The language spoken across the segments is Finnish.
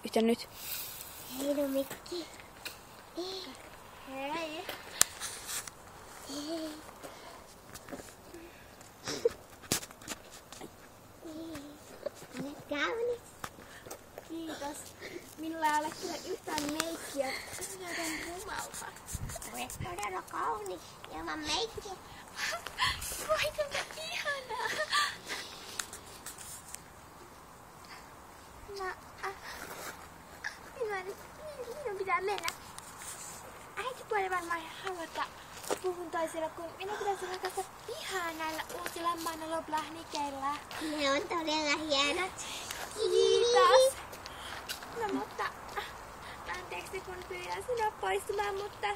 yhtä nyt. Hei no Mikki. Hei. Hei. Hei. Olet kaunis. Kiitos. Minulla ei ole kyllä yhtään meikkiä. Minä näytän rumalta. Olet todella kaunis ilman meikkiä. Voi kuinka ihanaa. Minun pitää mennä. Äitipuoli varmaan haluaa, että puhun toisella, kun minun pitäisi rakastaa pihaa näillä uusilla manoloblahmikeilla. Ne on todella hienot. Kiitos. No mutta, anteeksi kun pyydän sinua poistumaan, mutta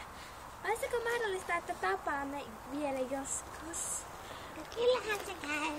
olisiko mahdollista, että tapaamme vielä joskus? No kyllähän se käy.